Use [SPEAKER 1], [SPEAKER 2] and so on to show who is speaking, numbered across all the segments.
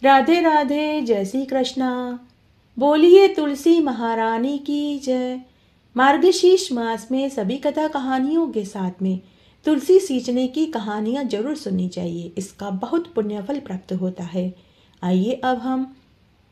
[SPEAKER 1] राधे राधे, जय श्री कृष्णा। बोलिए तुलसी महारानी की जय। मार्गशीर्ष मास में सभी कथा कहानियों के साथ में तुलसी सींचने की कहानियाँ जरूर सुननी चाहिए। इसका बहुत पुण्यफल प्राप्त होता है। आइए अब हम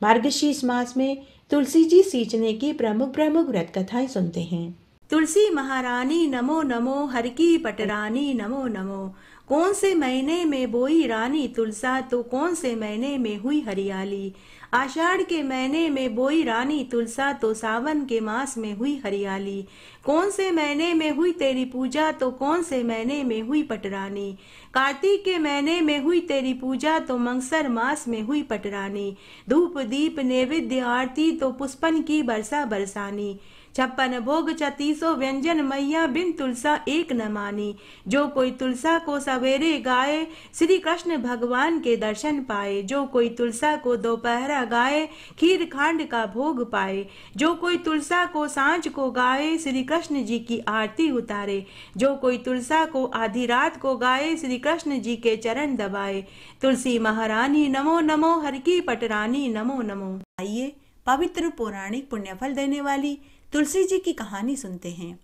[SPEAKER 1] मार्गशीर्ष मास में तुलसी जी सींचने की प्रमुख प्रमुख व्रत कथाएं सुनते हैं। तुलसी महारानी नमो नमो, हर की पटरानी नमो नमो। कौन से महीने में बोई रानी तुलसा, तो कौन से महीने में हुई हरियाली। आषाढ़ के महीने में बोई रानी तुलसा, तो सावन के मास में हुई हरियाली। कौन से महीने में हुई तेरी पूजा, तो कौन से महीने में हुई पटरानी। कार्तिक के महीने में हुई तेरी पूजा, तो मंगसर मास में हुई पटरानी। धूप दीप नैवेद्य आरती, तो पुष्पन की बरसा बरसानी। 56 भोग 3600 व्यंजन, मैया बिन तुलसा एक न मानी। जो कोई तुलसा को सवेरे गाए, श्री कृष्ण भगवान के दर्शन पाए। जो कोई तुलसा को दोपहरा गाए, खीर खांड का भोग पाए। जो कोई तुलसा को सांझ को गाए, श्री कृष्ण जी की आरती उतारे। जो कोई तुलसा को आधी रात को गाए, श्री कृष्ण जी के चरण दबाए। तुलसी महारानी नमो नमो, हर की पटरानी नमो नमो। आइए पवित्र पौराणिक पुण्यफल देने वाली तुलसी जी की कहानी सुनते हैं।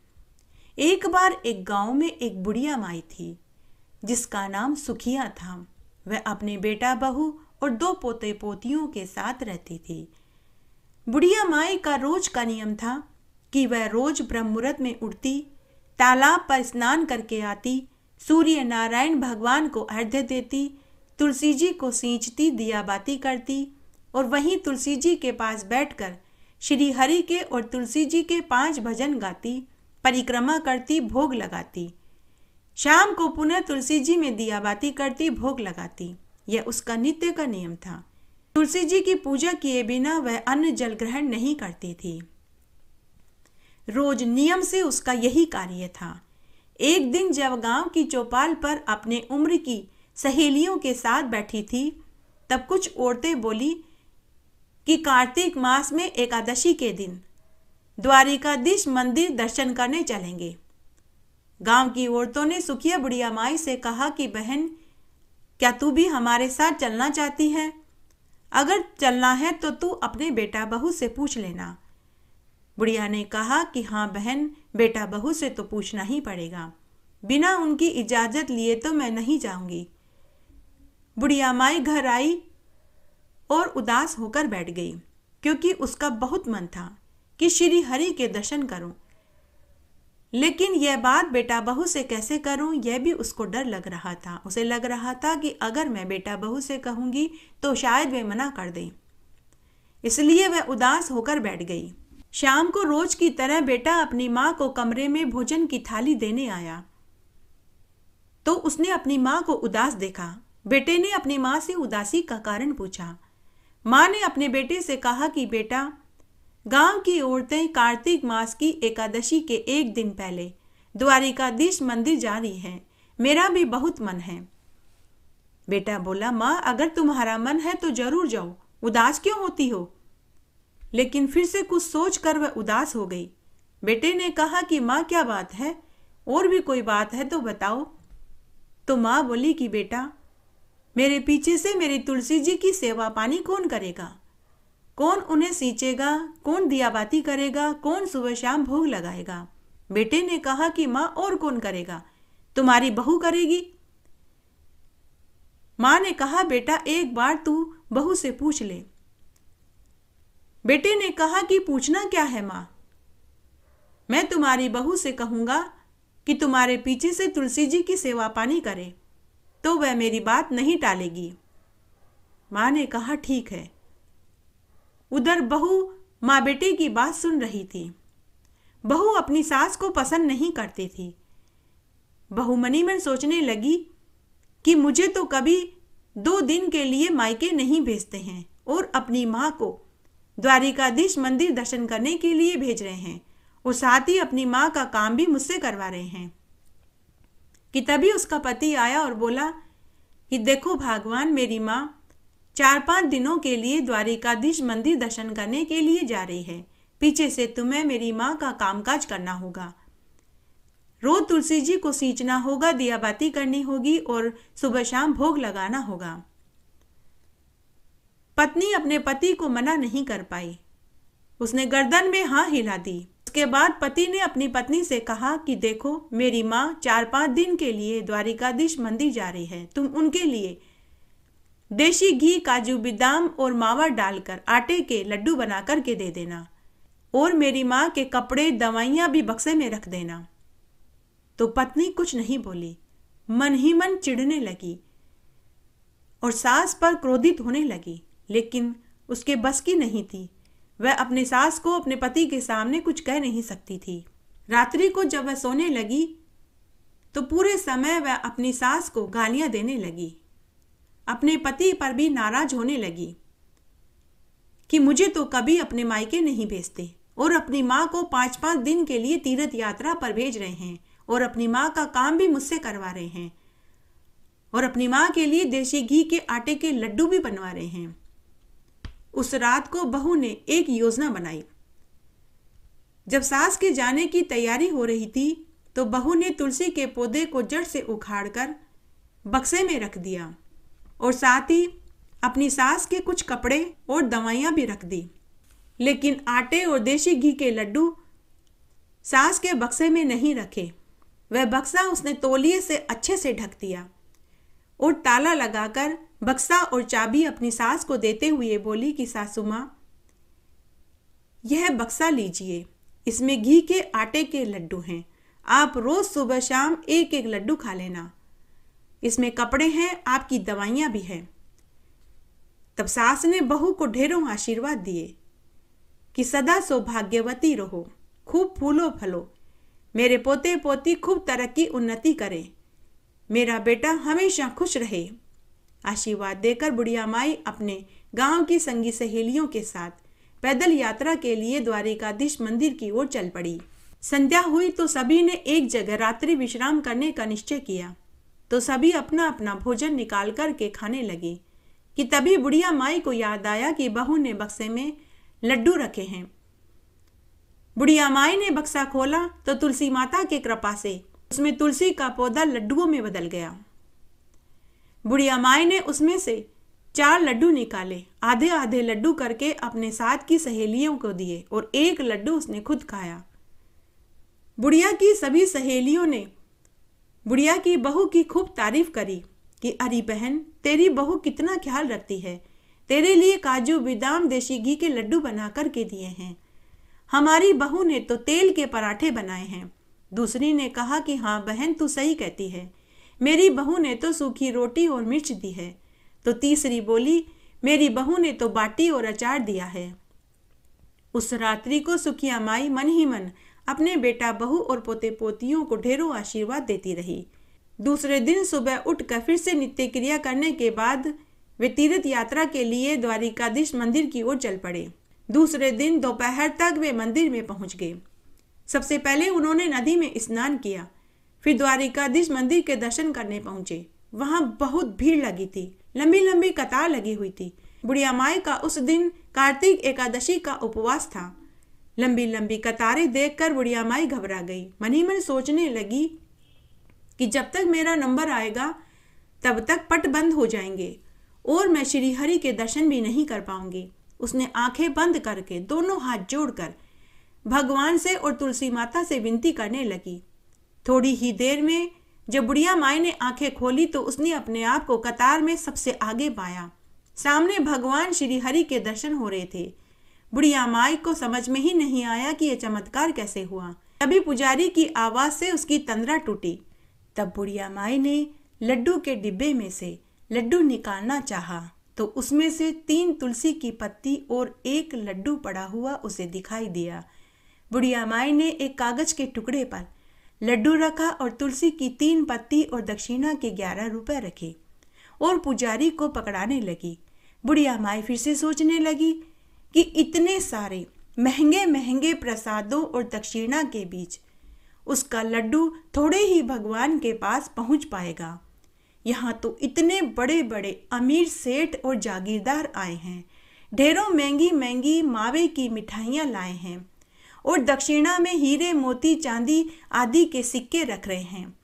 [SPEAKER 1] एक बार एक गांव में एक बुढ़िया माई थी जिसका नाम सुखिया था। वह अपने बेटा बहू और 2 पोते पोतियों के साथ रहती थी। बुढ़िया माई का रोज का नियम था कि वह रोज ब्रह्म मुहूर्त में उठती, तालाब पर स्नान करके आती, सूर्य नारायण भगवान को अर्घ्य देती, तुलसी जी को सींचती, दिया बाती करती और वहीं तुलसी जी के पास बैठकर श्री हरि के और तुलसी जी के 5 भजन गाती, परिक्रमा करती, भोग लगाती। शाम को पुनः तुलसी जी में दिया बाती करती, भोग लगाती। यह उसका नित्य का नियम था। तुलसी जी की पूजा किए बिना वह अन्न जल ग्रहण नहीं करती थी। रोज नियम से उसका यही कार्य था। एक दिन जब गांव की चौपाल पर अपने उम्र की सहेलियों के साथ बैठी थी, तब कुछ औरतें बोली कि कार्तिक मास में एकादशी के दिन द्वारिकाधीश मंदिर दर्शन करने चलेंगे। गांव की औरतों ने सुखिया बुढ़िया माई से कहा कि बहन, क्या तू भी हमारे साथ चलना चाहती है? अगर चलना है तो तू अपने बेटा बहू से पूछ लेना। बुढ़िया ने कहा कि हाँ बहन, बेटा बहू से तो पूछना ही पड़ेगा। बिना उनकी इजाजत लिए तो मैं नहीं जाऊंगी। बुढ़िया माई घर आई और उदास होकर बैठ गई, क्योंकि उसका बहुत मन था कि श्री हरि के दर्शन करूं। लेकिन यह बात बेटा बहू से कैसे करूं, यह भी उसको डर लग रहा था। उसे लग रहा था कि अगर मैं बेटा बहू से कहूंगी तो शायद वे मना कर दें। इसलिए वह उदास होकर बैठ गई। शाम को रोज की तरह बेटा अपनी माँ को कमरे में भोजन की थाली देने आया तो उसने अपनी माँ को उदास देखा। बेटे ने अपनी माँ से उदासी का कारण पूछा। माँ ने अपने बेटे से कहा कि बेटा, गांव की औरतें कार्तिक मास की एकादशी के एक दिन पहले द्वारिकाधीश मंदिर जा रही हैं। मेरा भी बहुत मन है। बेटा बोला, माँ अगर तुम्हारा मन है तो जरूर जाओ, उदास क्यों होती हो? लेकिन फिर से कुछ सोचकर वह उदास हो गई। बेटे ने कहा कि माँ क्या बात है, और भी कोई बात है तो बताओ। तो माँ बोली कि बेटा, मेरे पीछे से मेरी तुलसी जी की सेवा पानी कौन करेगा? कौन उन्हें सींचेगा? कौन दिया बाती करेगा? कौन सुबह शाम भोग लगाएगा? बेटे ने कहा कि माँ और कौन करेगा? तुम्हारी बहू करेगी। माँ ने कहा बेटा, एक बार तू बहू से पूछ ले। बेटे ने कहा कि पूछना क्या है माँ, मैं तुम्हारी बहू से कहूंगा कि तुम्हारे पीछे से तुलसी जी की सेवा पानी करे तो वह मेरी बात नहीं टालेगी। माँ ने कहा ठीक है। उधर बहू माँ बेटे की बात सुन रही थी। बहू अपनी सास को पसंद नहीं करती थी। बहू मनी मन सोचने लगी कि मुझे तो कभी 2 दिन के लिए मायके नहीं भेजते हैं और अपनी माँ को द्वारिकाधीश मंदिर दर्शन करने के लिए भेज रहे हैं और साथ ही अपनी माँ का काम भी मुझसे करवा रहे हैं। कि तभी उसका पति आया और बोला कि देखो भगवान, मेरी माँ 4-5 दिनों के लिए द्वारिकाधीश मंदिर दर्शन करने के लिए जा रही है। पीछे से तुम्हें मेरी माँ का कामकाज करना होगा। रोज तुलसी जी को सींचना होगा, दिया बाती करनी होगी और सुबह शाम भोग लगाना होगा। पत्नी अपने पति को मना नहीं कर पाई। उसने गर्दन में हाँ हिला दी। उसके बाद पति ने अपनी पत्नी से कहा कि देखो, मेरी माँ 4-5 दिन के लिए द्वारिकाधीश मंदिर जा रही है, तुम उनके लिए देशी घी, काजू, बादाम और मावा डालकर आटे के लड्डू बना करके दे देना, और मेरी माँ के कपड़े, दवाइयाँ भी बक्से में रख देना। तो पत्नी कुछ नहीं बोली, मन ही मन चिढ़ने लगी और सास पर क्रोधित होने लगी, लेकिन उसके बस की नहीं थी। वह अपने सास को अपने पति के सामने कुछ कह नहीं सकती थी। रात्रि को जब वह सोने लगी तो पूरे समय वह अपनी सास को गालियां देने लगी, अपने पति पर भी नाराज होने लगी कि मुझे तो कभी अपने मायके नहीं भेजते, और अपनी माँ को 5-5 दिन के लिए तीर्थ यात्रा पर भेज रहे हैं, और अपनी माँ का काम भी मुझसे करवा रहे हैं, और अपनी माँ के लिए देशी घी के आटे के लड्डू भी बनवा रहे हैं। उस रात को बहू ने एक योजना बनाई। जब सास के जाने की तैयारी हो रही थी तो बहू ने तुलसी के पौधे को जड़ से उखाड़कर बक्से में रख दिया, और साथ ही अपनी सास के कुछ कपड़े और दवाइयाँ भी रख दी। लेकिन आटे और देशी घी के लड्डू सास के बक्से में नहीं रखे। वह बक्सा उसने तौलिए से अच्छे से ढक दिया और ताला लगाकर बक्सा और चाबी अपनी सास को देते हुए बोली कि सासू माँ, यह बक्सा लीजिए, इसमें घी के आटे के लड्डू हैं, आप रोज सुबह शाम एक एक लड्डू खा लेना। इसमें कपड़े हैं, आपकी दवाइयाँ भी हैं। तब सास ने बहू को ढेरों आशीर्वाद दिए कि सदा सौभाग्यवती रहो, खूब फूलो फलो, मेरे पोते पोती खूब तरक्की उन्नति करें, मेरा बेटा हमेशा खुश रहे। आशीर्वाद देकर बुढ़िया माई अपने गांव की संगी सहेलियों के साथ पैदल यात्रा के लिए द्वारिकाधीश मंदिर की ओर चल पड़ी। संध्या हुई तो सभी ने एक जगह रात्रि विश्राम करने का निश्चय किया। तो सभी अपना अपना भोजन निकाल कर के खाने लगे कि तभी बुढ़िया माई को याद आया कि बहू ने बक्से में लड्डू रखे हैं। बुढ़िया माई ने बक्सा खोला तो तुलसी माता की कृपा से उसमें तुलसी का पौधा लड्डुओं में बदल गया। बुढ़िया माई ने उसमें से 4 लड्डू निकाले, आधे आधे लड्डू करके अपने साथ की सहेलियों को दिए और एक लड्डू उसने खुद खाया। बुढ़िया की सभी सहेलियों ने बुढ़िया की बहू की खूब तारीफ करी कि अरे बहन, तेरी बहू कितना ख्याल रखती है, तेरे लिए काजू, बादाम, देशी घी के लड्डू बना कर के दिए हैं। हमारी बहू ने तो तेल के पराठे बनाए हैं। दूसरी ने कहा कि हाँ बहन, तू सही कहती है, मेरी बहू ने तो सूखी रोटी और मिर्च दी है। तो तीसरी बोली, मेरी बहू ने तो बाटी और अचार दिया है। उस रात्रि को सुखिया माई मन ही मन अपने बेटा, बहू और पोते पोतियों को ढेरों आशीर्वाद देती रही। दूसरे दिन सुबह उठकर फिर से नित्य क्रिया करने के बाद वे तीर्थ यात्रा के लिए द्वारिकाधीश मंदिर की ओर चल पड़े। दूसरे दिन दोपहर तक वे मंदिर में पहुंच गए। सबसे पहले उन्होंने नदी में स्नान किया, फिर द्वारिकाधीश मंदिर के दर्शन करने पहुंचे। वहां बहुत भीड़ लगी थी, लंबी लंबी कतार लगी हुई थी। बुढ़िया माई का उस दिन कार्तिक एकादशी का उपवास था। लंबी लंबी कतारें देखकर बुढ़िया माई घबरा गई। मन ही मन सोचने लगी कि जब तक मेरा नंबर आएगा तब तक पट बंद हो जाएंगे और मैं श्री हरि के दर्शन भी नहीं कर पाऊंगी। उसने आंखें बंद करके दोनों हाथ जोड़कर भगवान से और तुलसी माता से विनती करने लगी। थोड़ी ही देर में जब बुढ़िया माई ने आंखें खोली तो उसने अपने आप को कतार में सबसे आगे पाया। सामने भगवान श्री हरि के दर्शन हो रहे थे। बुढ़िया माई को समझ में ही नहीं आया कि यह चमत्कार कैसे हुआ। तभी पुजारी की आवाज से उसकी तंद्रा टूटी। तब बुढ़िया माई ने लड्डू के डिब्बे में से लड्डू निकालना चाहा तो उसमें से 3 तुलसी की पत्ती और 1 लड्डू पड़ा हुआ उसे दिखाई दिया। बुढ़िया माई ने एक कागज के टुकड़े पर लड्डू रखा और तुलसी की 3 पत्ती और दक्षिणा के 11 रुपए रखे और पुजारी को पकड़ाने लगी। बुढ़िया माई फिर से सोचने लगी कि इतने सारे महंगे महंगे प्रसादों और दक्षिणा के बीच उसका लड्डू थोड़े ही भगवान के पास पहुंच पाएगा। यहाँ तो इतने बड़े बड़े अमीर सेठ और जागीरदार आए हैं, ढेरों महंगी महंगी मावे की मिठाइयाँ लाए हैं और दक्षिणा में हीरे मोती चांदी आदि के सिक्के रख रहे हैं।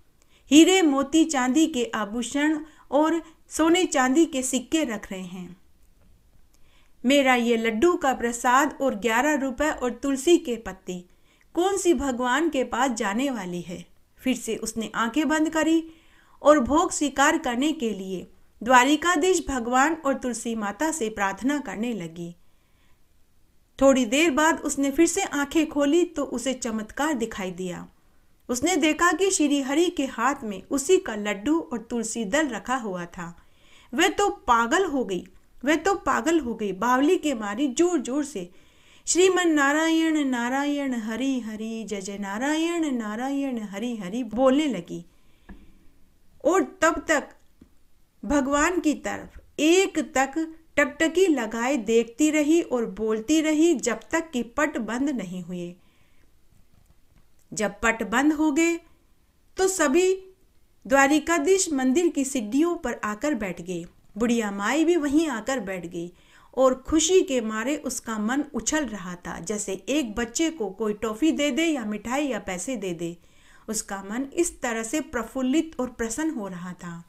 [SPEAKER 1] हीरे मोती चांदी के आभूषण और सोने चांदी के सिक्के रख रहे हैं। मेरा ये लड्डू का प्रसाद और 11 रुपए और तुलसी के पत्ते कौन सी भगवान के पास जाने वाली है। फिर से उसने आंखें बंद करी और भोग स्वीकार करने के लिए द्वारिकाधीश भगवान और तुलसी माता से प्रार्थना करने लगी। थोड़ी देर बाद उसने फिर से आंखें खोली तो उसे चमत्कार दिखाई दिया। उसने देखा कि श्री हरि के हाथ में उसी का लड्डू और तुलसी दल रखा हुआ था। वह तो पागल हो गई, बावली के मारी जोर जोर से श्रीमन नारायण नारायण हरि हरि, जय जय नारायण नारायण हरि हरि बोलने लगी। और तब तक भगवान की तरफ एक तक टकटकी लगाए देखती रही और बोलती रही जब तक कि पट बंद नहीं हुए। जब पट बंद हो गए तो सभी द्वारिकाधीश मंदिर की सीढ़ियों पर आकर बैठ गए। बुढ़िया माई भी वहीं आकर बैठ गई और खुशी के मारे उसका मन उछल रहा था, जैसे एक बच्चे को कोई टॉफी दे दे या मिठाई या पैसे दे दे। उसका मन इस तरह से प्रफुल्लित और प्रसन्न हो रहा था।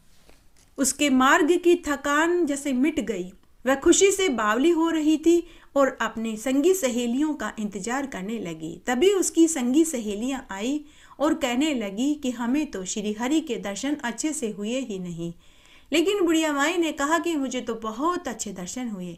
[SPEAKER 1] उसके मार्ग की थकान जैसे मिट गई। वह खुशी से बावली हो रही थी और अपने संगी सहेलियों का इंतजार करने लगी। तभी उसकी संगी सहेलियां आई और कहने लगी कि हमें तो श्री हरि के दर्शन अच्छे से हुए ही नहीं। लेकिन बुढ़िया माई ने कहा कि मुझे तो बहुत अच्छे दर्शन हुए।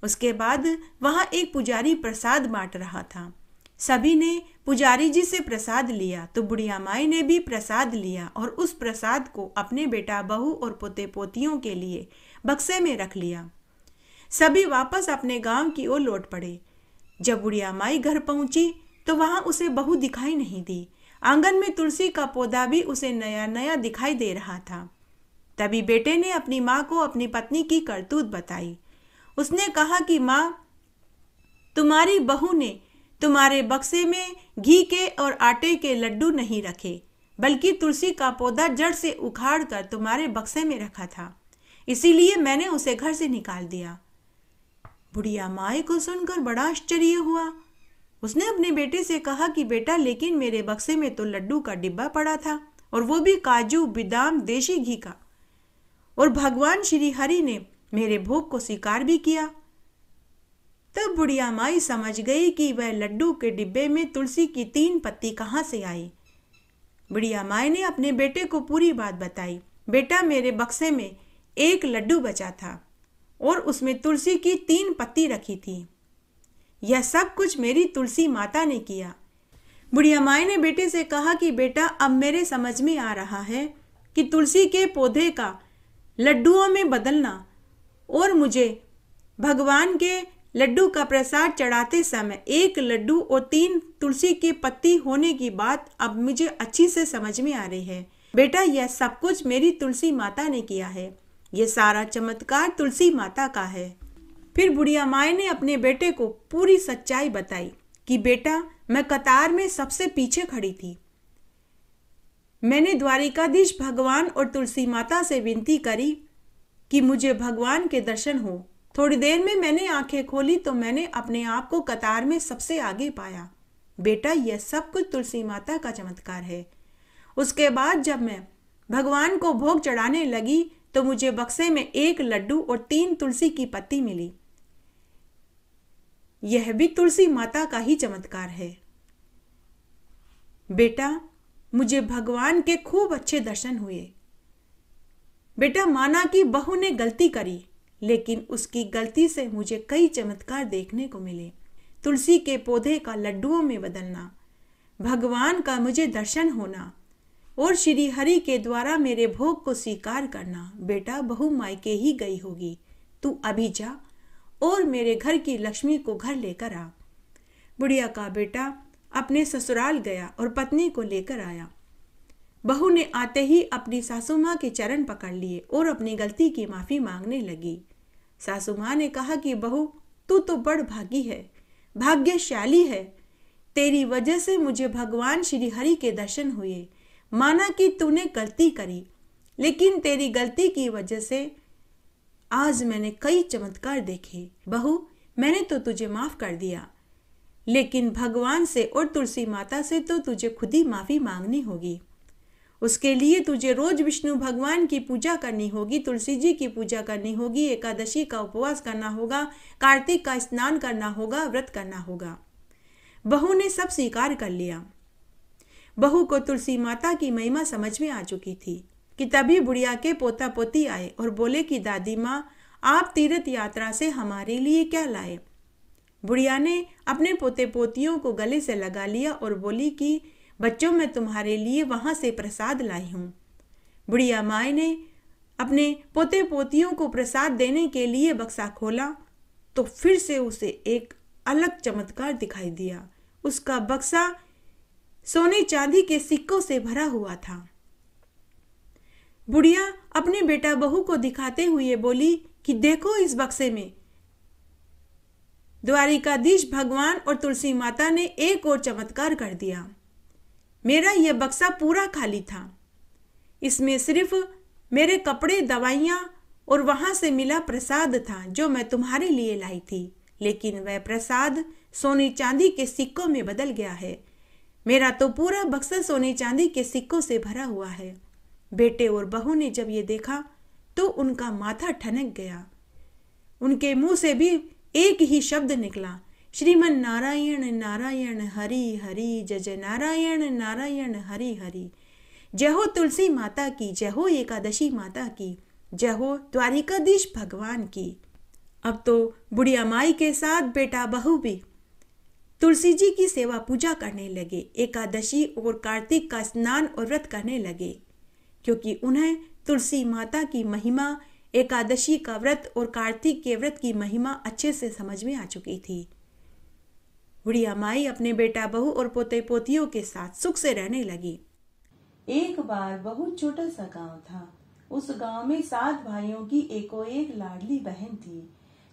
[SPEAKER 1] उसके बाद वहां एक पुजारी प्रसाद बांट रहा था। सभी ने पुजारी जी से प्रसाद लिया तो बुढ़िया माई ने भी प्रसाद लिया और उस प्रसाद को अपने बेटा बहू और पोते पोतियों के लिए बक्से में रख लिया। सभी वापस अपने गांव की ओर लौट पड़े। जब बुढ़िया माई घर पहुंची तो वहां उसे बहू दिखाई नहीं दी। आंगन में तुलसी का पौधा भी उसे नया नया दिखाई दे रहा था। तभी बेटे ने अपनी माँ को अपनी पत्नी की करतूत बताई। उसने कहा कि माँ, तुम्हारी बहू ने तुम्हारे बक्से में घी के और आटे के लड्डू नहीं रखे, बल्कि तुलसी का पौधा जड़ से उखाड़ कर तुम्हारे बक्से में रखा था, इसीलिए मैंने उसे घर से निकाल दिया। बुढ़िया माई को सुनकर बड़ा आश्चर्य हुआ। उसने अपने बेटे से कहा कि बेटा, लेकिन मेरे बक्से में तो लड्डू का डिब्बा पड़ा था, और वो भी काजू बादाम देशी घी का, और भगवान श्री हरि ने मेरे भोग को स्वीकार भी किया। तब बुढ़िया माई समझ गई कि वह लड्डू के डिब्बे में तुलसी की 3 पत्ती कहाँ से आई। बुढ़िया माई ने अपने बेटे को पूरी बात बताई। बेटा, मेरे बक्से में एक लड्डू बचा था और उसमें तुलसी की 3 पत्ती रखी थी। यह सब कुछ मेरी तुलसी माता ने किया। बुढ़िया माई ने बेटे से कहा कि बेटा, अब मेरे समझ में आ रहा है कि तुलसी के पौधे का लड्डुओं में बदलना और मुझे भगवान के लड्डू का प्रसाद चढ़ाते समय 1 लड्डू और 3 तुलसी की पत्ती होने की बात अब मुझे अच्छी से समझ में आ रही है। बेटा, यह सब कुछ मेरी तुलसी माता ने किया है। यह सारा चमत्कार तुलसी माता का है। फिर बुढ़िया माई ने अपने बेटे को पूरी सच्चाई बताई कि बेटा, मैं कतार में सबसे पीछे खड़ी थी। मैंने द्वारिकाधीश भगवान और तुलसी माता से विनती करी कि मुझे भगवान के दर्शन हो। थोड़ी देर में मैंने आंखें खोली तो मैंने अपने आप को कतार में सबसे आगे पाया। बेटा, यह सब कुछ तुलसी माता का चमत्कार है। उसके बाद जब मैं भगवान को भोग चढ़ाने लगी तो मुझे बक्से में 1 लड्डू और 3 तुलसी की पत्ती मिली। यह भी तुलसी माता का ही चमत्कार है। बेटा, मुझे भगवान के खूब अच्छे दर्शन हुए। बेटा, माना कि बहू ने गलती करी, लेकिन उसकी गलती से मुझे कई चमत्कार देखने को मिले। तुलसी के पौधे का लड्डुओं में बदलना, भगवान का मुझे दर्शन होना और श्री हरि के द्वारा मेरे भोग को स्वीकार करना। बेटा, बहू मायके ही गई होगी, तू अभी जा और मेरे घर की लक्ष्मी को घर लेकर आ। बुढ़िया का बेटा अपने ससुराल गया और पत्नी को लेकर आया। बहू ने आते ही अपनी सासू माँ के चरण पकड़ लिए और अपनी गलती की माफी मांगने लगी। सासू माँ ने कहा कि बहू, तू तो बड़ भागी है, भाग्यशाली है। तेरी वजह से मुझे भगवान श्री हरि के दर्शन हुए। माना कि तूने गलती करी, लेकिन तेरी गलती की वजह से आज मैंने कई चमत्कार देखे। बहू, मैंने तो तुझे माफ कर दिया, लेकिन भगवान से और तुलसी माता से तो तुझे खुद ही माफी मांगनी होगी। उसके लिए तुझे रोज विष्णु भगवान की पूजा करनी होगी, तुलसी जी की पूजा करनी होगी, एकादशी का उपवास करना होगा, कार्तिक का स्नान करना होगा, व्रत करना होगा। बहू ने सब स्वीकार कर लिया। बहू को तुलसी माता की महिमा समझ में आ चुकी थी कि तभी बुढ़िया के पोता पोती आए और बोले कि दादी माँ, आप तीर्थ यात्रा से हमारे लिए क्या लाए। बुढ़िया ने अपने पोते पोतियों को गले से लगा लिया और बोली कि बच्चों, मैं तुम्हारे लिए वहां से प्रसाद लाई हूं। बुढ़िया माई ने अपने पोते पोतियों को प्रसाद देने के लिए बक्सा खोला तो फिर से उसे एक अलग चमत्कार दिखाई दिया। उसका बक्सा सोने चांदी के सिक्कों से भरा हुआ था। बुढ़िया अपने बेटा बहू को दिखाते हुए बोली कि देखो, इस बक्से में द्वारिकाधीश भगवान और तुलसी माता ने एक और चमत्कार कर दिया। मेरा यह बक्सा पूरा खाली था। इसमें सिर्फ मेरे कपड़े, दवाइयाँ और वहां से मिला प्रसाद था जो मैं तुम्हारे लिए लाई थी, लेकिन वह प्रसाद सोने चांदी के सिक्कों में बदल गया है। मेरा तो पूरा बक्सा सोने चांदी के सिक्कों से भरा हुआ है। बेटे और बहू ने जब ये देखा तो उनका माथा ठनक गया। उनके मुंह से भी एक ही शब्द निकला, श्रीमन नारायण नारायण हरि हरि, जय जय नारायण नारायण हरि हरि। जय हो तुलसी माता की, जय हो एकादशी माता की, जय हो द्वारिकाधीश भगवान की। अब तो बुढ़िया माई के साथ बेटा बहू भी तुलसी जी की सेवा पूजा करने लगे, एकादशी और कार्तिक का स्नान और व्रत करने लगे, क्योंकि उन्हें तुलसी माता की महिमा, एकादशी का व्रत और कार्तिक के व्रत की महिमा अच्छे से समझ में आ चुकी थी। बुढ़िया माई अपने बेटा बहू और पोते पोतियों के साथ सुख से रहने लगी। एक बार बहुत छोटा सा गांव था। उस गांव में 7 भाइयों की एको एक लाडली बहन थी।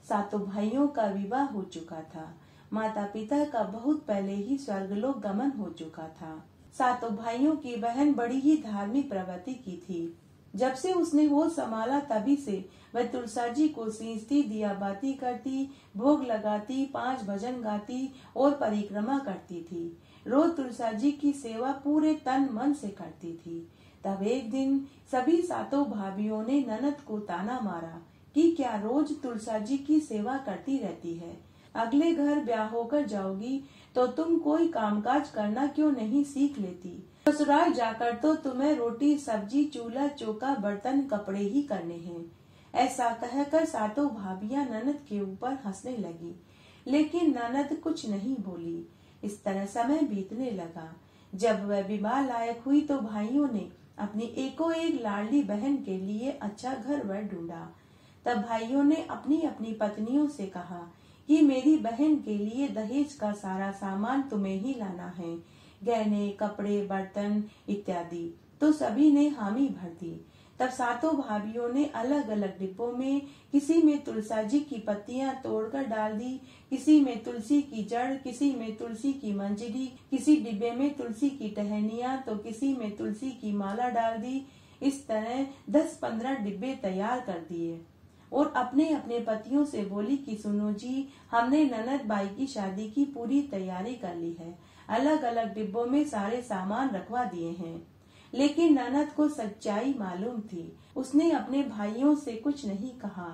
[SPEAKER 1] 7 भाइयों का विवाह हो चुका था। माता पिता का बहुत पहले ही स्वर्गलोक गमन हो चुका था। 7 भाइयों की बहन बड़ी ही धार्मिक प्रवृत्ति की थी। जब से उसने होश संभाला तभी से वह तुलसा जी को सींचती, दिया बाती करती, भोग लगाती, 5 भजन गाती और परिक्रमा करती थी। रोज तुलसा जी की सेवा पूरे तन मन से करती थी। तब एक दिन सभी 7 भाभियों ने ननद को ताना मारा कि क्या रोज तुलसा जी की सेवा करती रहती है। अगले घर ब्याह होकर जाओगी तो तुम कोई कामकाज करना क्यों नहीं सीख लेती। ससुराल जाकर तो तुम्हें रोटी सब्जी, चूल्हा चौका, बर्तन कपड़े ही करने हैं। ऐसा कहकर 7 भाभियां ननद के ऊपर हंसने लगी, लेकिन ननद कुछ नहीं बोली। इस तरह समय बीतने लगा। जब वह विवाह लायक हुई तो भाइयों ने अपनी एको एक लाडली बहन के लिए अच्छा घर वर ढूंढा। तब भाइयों ने अपनी अपनी पत्नियों से कहा कि मेरी बहन के लिए दहेज का सारा सामान तुम्हें ही लाना है, गहने, कपड़े, बर्तन इत्यादि। तो सभी ने हामी भर दी। तब 7 भाभियों ने अलग अलग डिब्बों में, किसी में तुलसा जी की पत्तियां तोड़कर डाल दी, किसी में तुलसी की जड़, किसी में तुलसी की मंजरी, किसी डिब्बे में तुलसी की टहनियां तो किसी में तुलसी की माला डाल दी। इस तरह 10-15 डिब्बे तैयार कर दिए और अपने अपने पतियों से बोली कि सुनो जी, हमने ननद बाई की शादी की पूरी तैयारी कर ली है। अलग अलग डिब्बों में सारे सामान रखवा दिए हैं। लेकिन ननद को सच्चाई मालूम थी। उसने अपने भाइयों से कुछ नहीं कहा,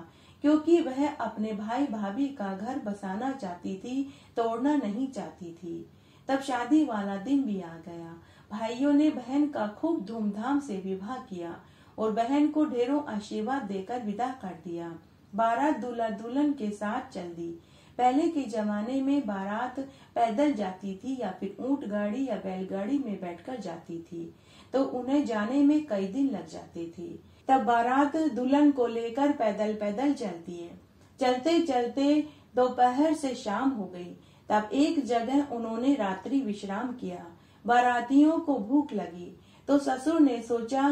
[SPEAKER 1] क्योंकि वह अपने भाई भाभी का घर बसाना चाहती थी, तोड़ना नहीं चाहती थी। तब शादी वाला दिन भी आ गया। भाइयों ने बहन का खूब धूमधाम से विवाह किया और बहन को ढेरों आशीर्वाद देकर विदा कर दिया। बारात दूल्हा दुल्हन के साथ चल दी। पहले के जमाने में बारात पैदल जाती थी या फिर ऊंट गाड़ी या बैलगाड़ी में बैठकर जाती थी, तो उन्हें जाने में कई दिन लग जाते थे। तब बारात दुल्हन को लेकर पैदल पैदल चलती है। चलते चलते दोपहर से शाम हो गई। तब एक जगह उन्होंने रात्रि विश्राम किया। बारातियों को भूख लगी तो ससुर ने सोचा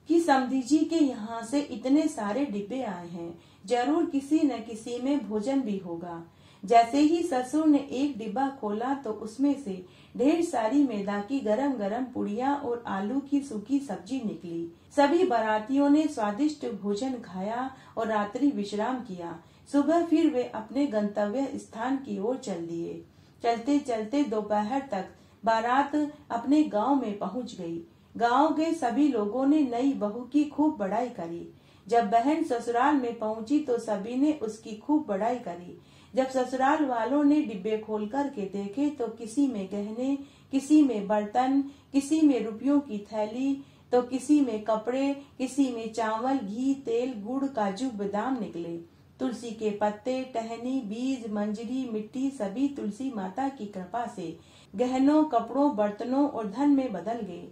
[SPEAKER 1] कि समधी जी के यहाँ से इतने सारे डिब्बे आए हैं, जरूर किसी न किसी में भोजन भी होगा। जैसे ही ससुर ने एक डिब्बा खोला तो उसमें से ढेर सारी मैदा की गरम गरम पुड़िया और आलू की सूखी सब्जी निकली। सभी बारातियों ने स्वादिष्ट भोजन खाया और रात्रि विश्राम किया। सुबह फिर वे अपने गंतव्य स्थान की ओर चल दिए। चलते चलते दोपहर तक बारात अपने गांव में पहुंच गई। गांव के सभी लोगों ने नई बहू की खूब बड़ाई करी। जब बहन ससुराल में पहुंची तो सभी ने उसकी खूब बड़ाई करी। जब ससुराल वालों ने डिब्बे खोल कर के देखे तो किसी में गहने, किसी में बर्तन, किसी में रुपयों की थैली, तो किसी में कपड़े, किसी में चावल, घी, तेल, गुड़, काजू, बादाम निकले। तुलसी के पत्ते, टहनी, बीज, मंजरी, मिट्टी सभी तुलसी माता की कृपा से गहनों, कपड़ों, बर्तनों और धन में बदल गए।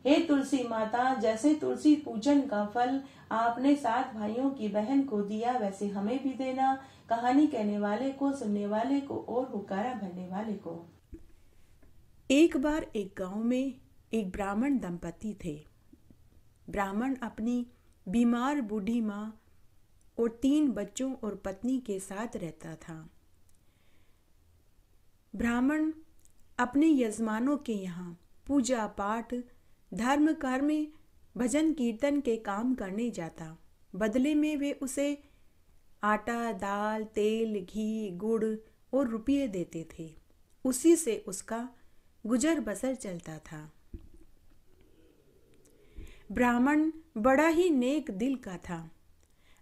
[SPEAKER 1] हे तुलसी माता, जैसे तुलसी पूजन का फल आपने 7 भाइयों की बहन को दिया, वैसे हमें भी देना। कहानी कहने वाले को, सुनने वाले को और हुक्कारा भरने वाले को। एक बार एक गांव में एक ब्राह्मण दंपति थे। ब्राह्मण अपनी बीमार बूढ़ी माँ और 3 बच्चों और पत्नी के साथ रहता था। ब्राह्मण अपने यजमानों के यहाँ पूजा पाठ, धर्म कर्म, भजन कीर्तन के काम करने जाता। बदले में वे उसे आटा, दाल, तेल, घी, गुड़ और रुपये देते थे। उसी से उसका गुजर बसर चलता था। ब्राह्मण बड़ा ही नेक दिल का था।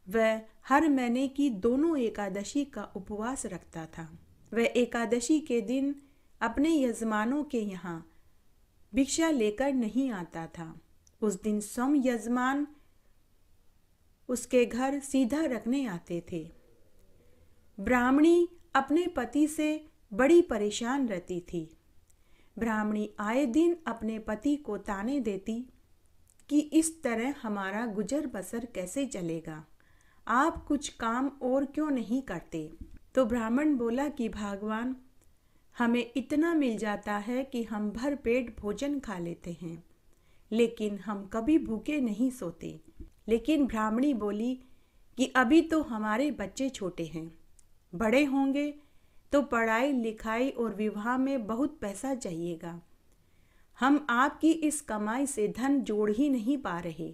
[SPEAKER 1] वह हर महीने की दोनों एकादशी का उपवास रखता था। वह एकादशी के दिन अपने यजमानों के यहाँ भिक्षा लेकर नहीं आता था। उस दिन स्वयं यजमान उसके घर सीधा रखने आते थे। ब्राह्मणी अपने पति से बड़ी परेशान रहती थी। ब्राह्मणी आए दिन अपने पति को ताने देती कि इस तरह हमारा गुजर बसर कैसे चलेगा, आप कुछ काम और क्यों नहीं करते। तो ब्राह्मण बोला कि भगवान, हमें इतना मिल जाता है कि हम भर पेट भोजन खा लेते हैं, लेकिन हम कभी भूखे नहीं सोते। लेकिन ब्राह्मणी बोली कि अभी तो हमारे बच्चे छोटे हैं, बड़े होंगे तो पढ़ाई लिखाई और विवाह में बहुत पैसा चाहिएगा। हम आपकी इस कमाई से धन जोड़ ही नहीं पा रहे।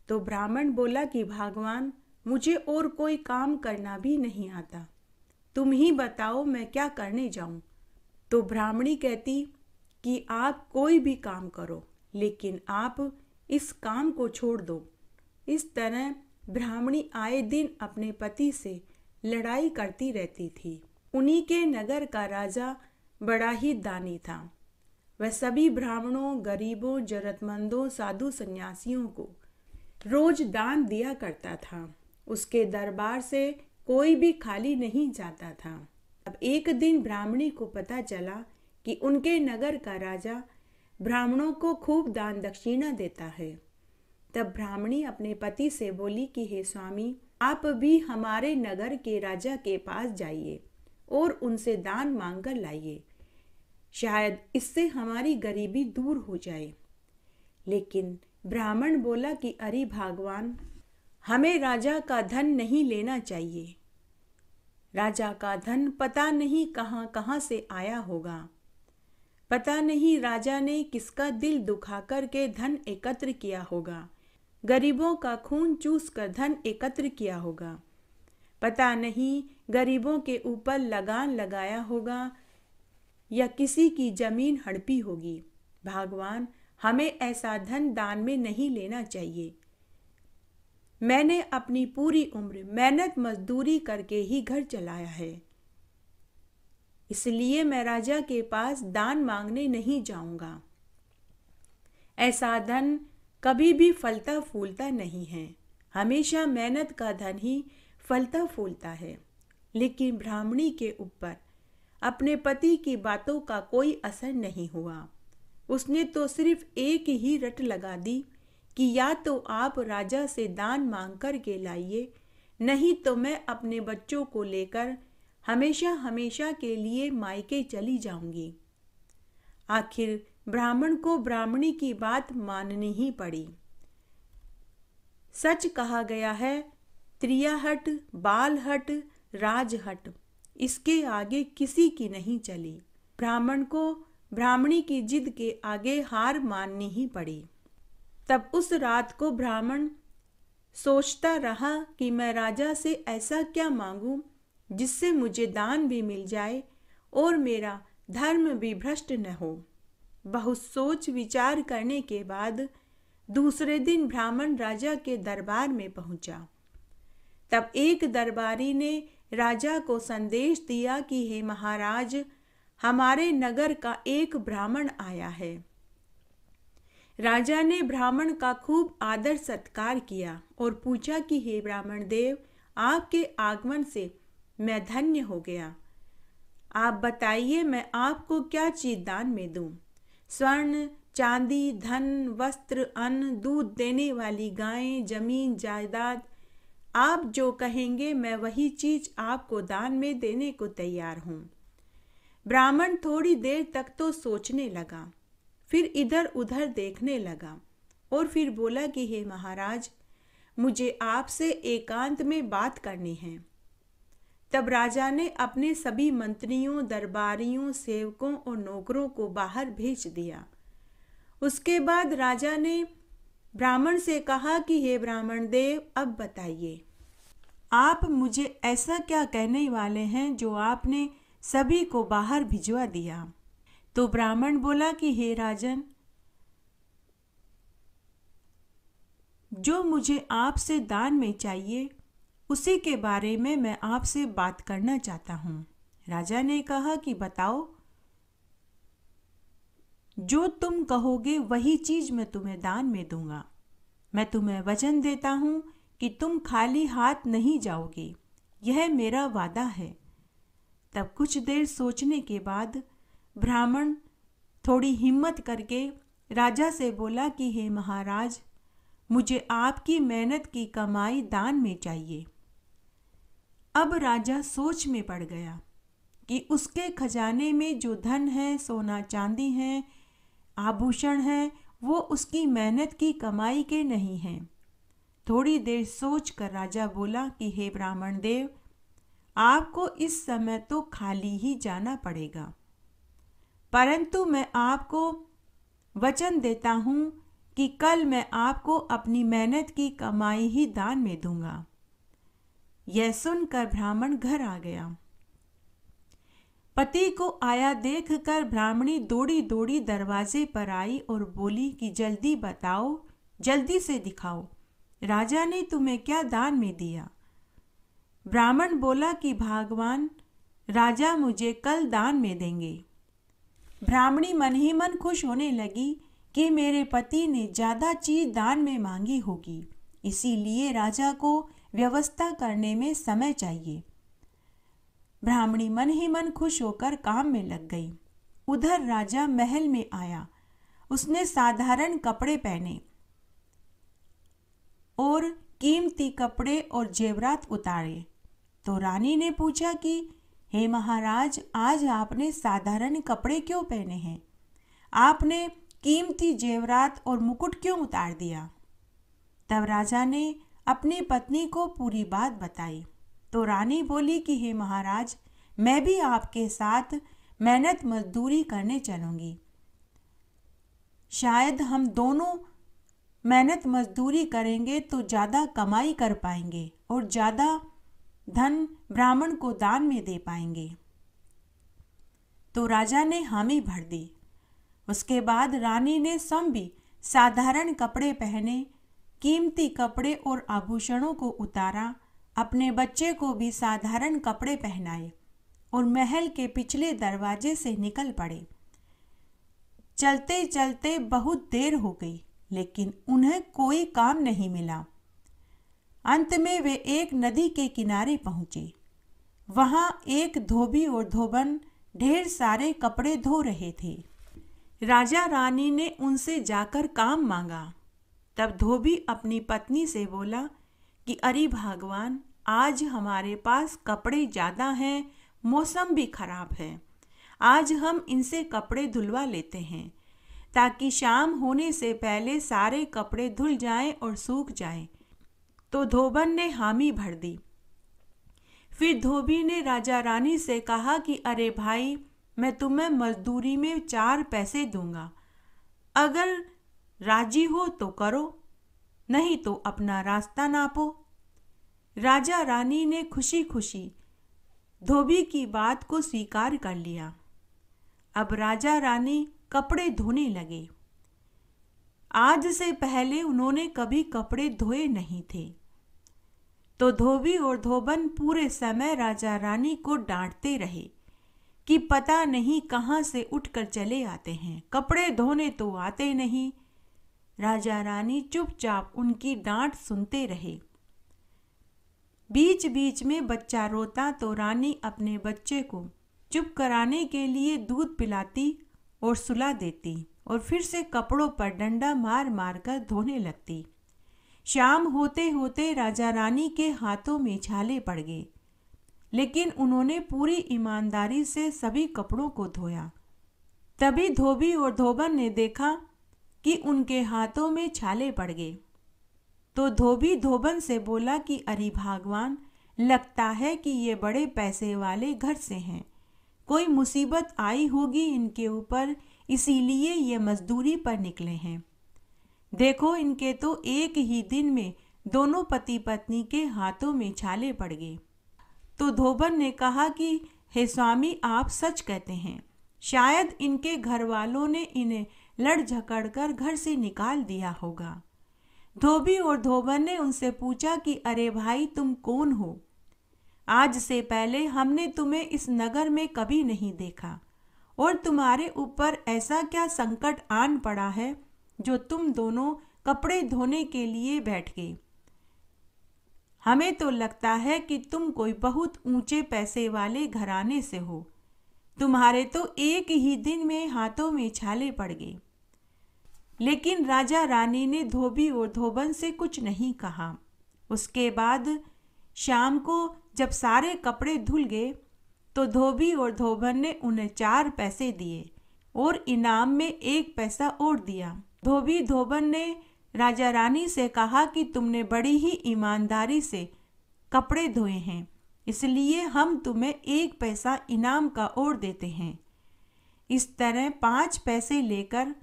[SPEAKER 1] तो ब्राह्मण बोला कि भगवान, मुझे और कोई काम करना भी नहीं आता, तुम ही बताओ मैं क्या करने जाऊं। तो ब्राह्मणी कहती कि आप कोई भी काम करो, लेकिन आप इस काम को छोड़ दो। इस तरह ब्राह्मणी आए दिन अपने पति से लड़ाई करती रहती थी। उन्हीं के नगर का राजा बड़ा ही दानी था। वह सभी ब्राह्मणों, गरीबों, जरूरतमंदों, साधु सन्यासियों को रोज दान दिया करता था। उसके दरबार से कोई भी खाली नहीं जाता था। अब एक दिन ब्राह्मणी को पता चला कि उनके नगर का राजा ब्राह्मणों को खूब दान दक्षिणा देता है। तब ब्राह्मणी अपने पति से बोली कि हे स्वामी, आप भी हमारे नगर के राजा के पास जाइए और उनसे दान मांग कर लाइए, शायद इससे हमारी गरीबी दूर हो जाए। लेकिन ब्राह्मण बोला कि अरे भगवान, हमें राजा का धन नहीं लेना चाहिए। राजा का धन पता नहीं कहाँ कहाँ से आया होगा। पता नहीं राजा ने किसका दिल दुखा कर के धन एकत्र किया होगा। गरीबों का खून चूस कर धन एकत्र किया होगा। पता नहीं गरीबों के ऊपर लगान लगाया होगा या किसी की जमीन हड़पी होगी। भगवान, हमें ऐसा धन दान में नहीं लेना चाहिए। मैंने अपनी पूरी उम्र मेहनत मजदूरी करके ही घर चलाया है, इसलिए मैं राजा के पास दान मांगने नहीं जाऊंगा। ऐसा धन कभी भी फलता फूलता नहीं है। हमेशा मेहनत का धन ही फलता फूलता है। लेकिन ब्राह्मणी के ऊपर अपने पति की बातों का कोई असर नहीं हुआ। उसने तो सिर्फ एक ही रट लगा दी कि या तो आप राजा से दान मांग कर के लाइए, नहीं तो मैं अपने बच्चों को लेकर हमेशा हमेशा के लिए मायके चली जाऊंगी। आखिर ब्राह्मण को ब्राह्मणी की बात माननी ही पड़ी। सच कहा गया है, त्रियाहट, बालहट, राजहट, इसके आगे किसी की नहीं चली। ब्राह्मण को ब्राह्मणी की जिद के आगे हार माननी ही पड़ी। तब उस रात को ब्राह्मण सोचता रहा कि मैं राजा से ऐसा क्या मांगूं जिससे मुझे दान भी मिल जाए और मेरा धर्म भी भ्रष्ट न हो। बहुत सोच विचार करने के बाद दूसरे दिन ब्राह्मण राजा के दरबार में पहुंचा। तब एक दरबारी ने राजा को संदेश दिया कि हे महाराज, हमारे नगर का एक ब्राह्मण आया है। राजा ने ब्राह्मण का खूब आदर सत्कार किया और पूछा कि हे ब्राह्मण देव, आपके आगमन से मैं धन्य हो गया। आप बताइए मैं आपको क्या चीज दान में दूं? स्वर्ण, चांदी, धन, वस्त्र, अन्न, दूध देने वाली गायें, जमीन, जायदाद, आप जो कहेंगे मैं वही चीज आपको दान में देने को तैयार हूं। ब्राह्मण थोड़ी देर तक तो सोचने लगा, फिर इधर उधर देखने लगा और फिर बोला कि हे महाराज, मुझे आपसे एकांत में बात करनी है। तब राजा ने अपने सभी मंत्रियों, दरबारियों, सेवकों और नौकरों को बाहर भेज दिया। उसके बाद राजा ने ब्राह्मण से कहा कि हे ब्राह्मण देव, अब बताइए आप मुझे ऐसा क्या कहने वाले हैं जो आपने सभी को बाहर भिजवा दिया? तो ब्राह्मण बोला कि हे राजन, जो मुझे आपसे दान में चाहिए उसी के बारे में मैं आपसे बात करना चाहता हूँ। राजा ने कहा कि बताओ, जो तुम कहोगे वही चीज मैं तुम्हें दान में दूंगा। मैं तुम्हें वचन देता हूँ कि तुम खाली हाथ नहीं जाओगे, यह मेरा वादा है। तब कुछ देर सोचने के बाद ब्राह्मण थोड़ी हिम्मत करके राजा से बोला कि हे महाराज, मुझे आपकी मेहनत की कमाई दान में चाहिए। अब राजा सोच में पड़ गया कि उसके खजाने में जो धन है, सोना चांदी है, आभूषण है, वो उसकी मेहनत की कमाई के नहीं हैं। थोड़ी देर सोचकर राजा बोला कि हे ब्राह्मण देव, आपको इस समय तो खाली ही जाना पड़ेगा, परंतु मैं आपको वचन देता हूँ कि कल मैं आपको अपनी मेहनत की कमाई ही दान में दूंगा। यह सुनकर ब्राह्मण घर आ गया। पति को आया देखकर ब्राह्मणी दौड़ी दौड़ी दरवाजे पर आई और बोली कि जल्दी बताओ, जल्दी से दिखाओ, राजा ने तुम्हें क्या दान में दिया? ब्राह्मण बोला कि भगवान, राजा मुझे कल दान में देंगे। ब्राह्मणी मन ही मन खुश होने लगी कि मेरे पति ने ज़्यादा चीज दान में मांगी होगी, इसीलिए राजा को व्यवस्था करने में समय चाहिए। ब्राह्मणी मन ही मन खुश होकर काम में लग गई। उधर राजा महल में आया। उसने साधारण कपड़े पहने और कीमती कपड़े और जेवरात उतारे। तो रानी ने पूछा कि हे महाराज, आज आपने साधारण कपड़े क्यों पहने हैं? आपने कीमती जेवरात और मुकुट क्यों उतार दिया? तब राजा ने अपनी पत्नी को पूरी बात बताई। तो रानी बोली कि हे महाराज, मैं भी आपके साथ मेहनत मजदूरी करने चलूंगी। शायद हम दोनों मेहनत मजदूरी करेंगे तो ज़्यादा कमाई कर पाएंगे और ज़्यादा धन ब्राह्मण को दान में दे पाएंगे। तो राजा ने हामी भर दी। उसके बाद रानी ने स्वयं भी साधारण कपड़े पहने, कीमती कपड़े और आभूषणों को उतारा, अपने बच्चे को भी साधारण कपड़े पहनाए और महल के पिछले दरवाजे से निकल पड़े। चलते चलते बहुत देर हो गई, लेकिन उन्हें कोई काम नहीं मिला। अंत में वे एक नदी के किनारे पहुंचे। वहां एक धोबी और धोबन ढेर सारे कपड़े धो रहे थे। राजा रानी ने उनसे जाकर काम मांगा। तब धोबी अपनी पत्नी से बोला कि अरे भगवान, आज हमारे पास कपड़े ज़्यादा हैं, मौसम भी खराब है। आज हम इनसे कपड़े धुलवा लेते हैं ताकि शाम होने से पहले सारे कपड़े धुल जाएं और सूख जाएं। तो धोबन ने हामी भर दी। फिर धोबी ने राजा रानी से कहा कि अरे भाई, मैं तुम्हें मजदूरी में 4 पैसे दूंगा। अगर राजी हो तो करो, नहीं तो अपना रास्ता नापो। राजा रानी ने खुशी खुशी धोबी की बात को स्वीकार कर लिया। अब राजा रानी कपड़े धोने लगे। आज से पहले उन्होंने कभी कपड़े धोए नहीं थे। तो धोबी और धोबन पूरे समय राजा रानी को डांटते रहे कि पता नहीं कहाँ से उठकर चले आते हैं, कपड़े धोने तो आते नहीं। राजा रानी चुपचाप उनकी डांट सुनते रहे। बीच बीच में बच्चा रोता तो रानी अपने बच्चे को चुप कराने के लिए दूध पिलाती और सुला देती और फिर से कपड़ों पर डंडा मार मार कर धोने लगती। शाम होते होते राजा रानी के हाथों में छाले पड़ गए, लेकिन उन्होंने पूरी ईमानदारी से सभी कपड़ों को धोया। तभी धोबी और धोबन ने देखा कि उनके हाथों में छाले पड़ गए। तो धोबी धोबन से बोला कि अरे भगवान, लगता है कि ये बड़े पैसे वाले घर से हैं, कोई मुसीबत आई होगी इनके ऊपर, इसीलिए ये मजदूरी पर निकले हैं। देखो, इनके तो एक ही दिन में दोनों पति पत्नी के हाथों में छाले पड़ गए। तो धोबन ने कहा कि हे स्वामी, आप सच कहते हैं, शायद इनके घर वालों ने इन्हें लड़ झकड़ कर घर से निकाल दिया होगा। धोबी और धोबन ने उनसे पूछा कि अरे भाई, तुम कौन हो? आज से पहले हमने तुम्हें इस नगर में कभी नहीं देखा, और तुम्हारे ऊपर ऐसा क्या संकट आन पड़ा है जो तुम दोनों कपड़े धोने के लिए बैठ गए? हमें तो लगता है कि तुम कोई बहुत ऊंचे पैसे वाले घराने से हो। तुम्हारे तो एक ही दिन में हाथों में छाले पड़ गए। लेकिन राजा रानी ने धोबी और धोबन से कुछ नहीं कहा। उसके बाद शाम को जब सारे कपड़े धुल गए तो धोबी और धोबन ने उन्हें 4 पैसे दिए और इनाम में 1 पैसा और दिया। धोबी धोबन ने राजा रानी से कहा कि तुमने बड़ी ही ईमानदारी से कपड़े धोए हैं, इसलिए हम तुम्हें 1 पैसा इनाम का और देते हैं। इस तरह 5 पैसे लेकर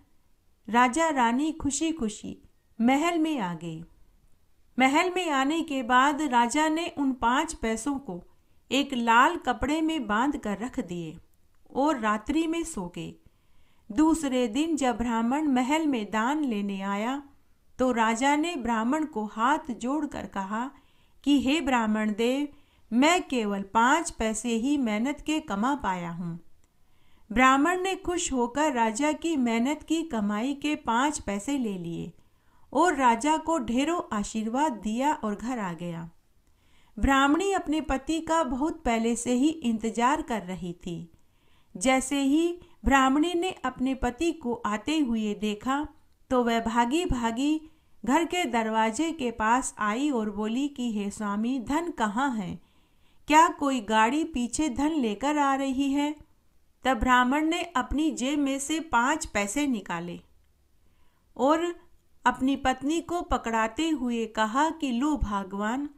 [SPEAKER 1] राजा रानी खुशी खुशी महल में आ गए। महल में आने के बाद राजा ने उन 5 पैसों को एक लाल कपड़े में बांध कर रख दिए और रात्रि में सो गए। दूसरे दिन जब ब्राह्मण महल में दान लेने आया तो राजा ने ब्राह्मण को हाथ जोड़कर कहा कि हे ब्राह्मण देव, मैं केवल 5 पैसे ही मेहनत के कमा पाया हूँ। ब्राह्मण ने खुश होकर राजा की मेहनत की कमाई के 5 पैसे ले लिए और राजा को ढेरों आशीर्वाद दिया और घर आ गया। ब्राह्मणी अपने पति का बहुत पहले से ही इंतजार कर रही थी। जैसे ही ब्राह्मणी ने अपने पति को आते हुए देखा तो वह भागी भागी घर के दरवाजे के पास आई और बोली कि हे स्वामी, धन कहाँ है? क्या कोई गाड़ी पीछे धन लेकर आ रही है? तब ब्राह्मण ने अपनी जेब में से 5 पैसे निकाले और अपनी पत्नी को पकड़ाते हुए कहा कि लो भगवान,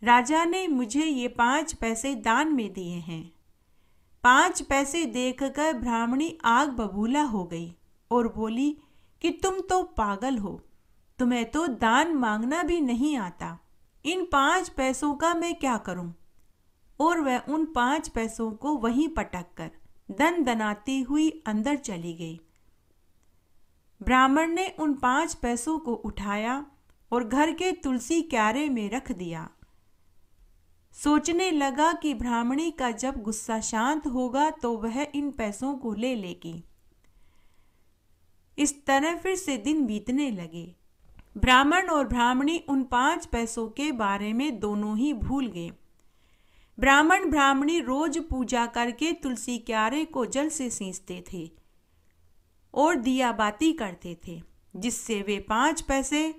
[SPEAKER 1] राजा ने मुझे ये 5 पैसे दान में दिए हैं। 5 पैसे देखकर ब्राह्मणी आग बबूला हो गई और बोली कि तुम तो पागल हो, तुम्हें तो दान मांगना भी नहीं आता। इन 5 पैसों का मैं क्या करूं? और वह उन 5 पैसों को वहीं पटक कर दन दनाती हुई अंदर चली गई। ब्राह्मण ने उन 5 पैसों को उठाया और घर के तुलसी क्यारे में रख दिया। सोचने लगा कि ब्राह्मणी का जब गुस्सा शांत होगा तो वह इन पैसों को ले लेगी। इस तरह फिर से दिन बीतने लगे। ब्राह्मण और ब्राह्मणी उन 5 पैसों के बारे में दोनों ही भूल गए। ब्राह्मण ब्राह्मणी रोज पूजा करके तुलसी क्यारे को जल से सींचते थे और दिया बाती करते थे, जिससे वे 5 पैसे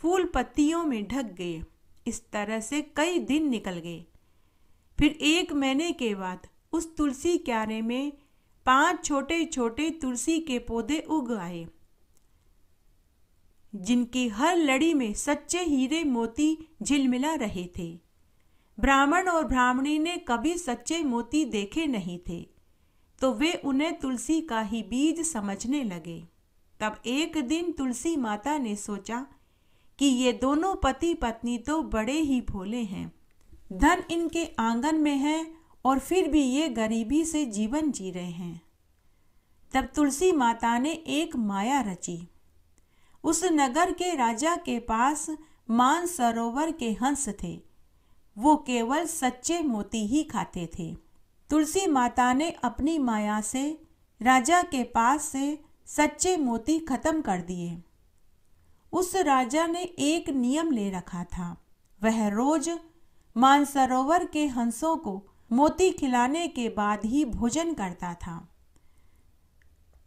[SPEAKER 1] फूल पत्तियों में ढक गए। इस तरह से कई दिन निकल गए। फिर 1 महीने के बाद उस तुलसी क्यारे में 5 छोटे छोटे तुलसी के पौधे उग आए, जिनकी हर लड़ी में सच्चे हीरे मोती झिलमिला रहे थे। ब्राह्मण और ब्राह्मणी ने कभी सच्चे मोती देखे नहीं थे, तो वे उन्हें तुलसी का ही बीज समझने लगे। तब एक दिन तुलसी माता ने सोचा कि ये दोनों पति पत्नी तो बड़े ही भोले हैं, धन इनके आंगन में है और फिर भी ये गरीबी से जीवन जी रहे हैं। तब तुलसी माता ने एक माया रची। उस नगर के राजा के पास मानसरोवर के हंस थे। वो केवल सच्चे मोती ही खाते थे। तुलसी माता ने अपनी माया से राजा के पास से सच्चे मोती खत्म कर दिए। उस राजा ने एक नियम ले रखा था। वह रोज मानसरोवर के हंसों को मोती खिलाने के बाद ही भोजन करता था।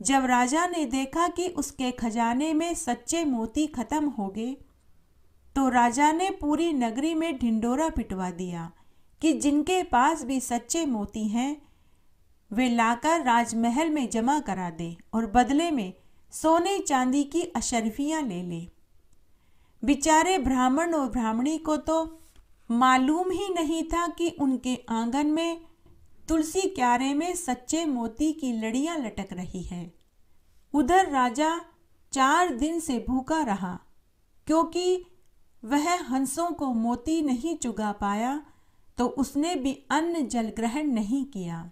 [SPEAKER 1] जब राजा ने देखा कि उसके खजाने में सच्चे मोती खत्म हो गए, तो राजा ने पूरी नगरी में ढिंडोरा पिटवा दिया कि जिनके पास भी सच्चे मोती हैं वे लाकर राजमहल में जमा करा दे और बदले में सोने चांदी की अशर्फियां ले ले। बेचारे ब्राह्मण और ब्राह्मणी को तो मालूम ही नहीं था कि उनके आंगन में तुलसी क्यारे में सच्चे मोती की लड़ियां लटक रही है। उधर राजा 4 दिन से भूखा रहा, क्योंकि वह हंसों को मोती नहीं चुगा पाया, तो उसने भी अन्न जल ग्रहण नहीं किया।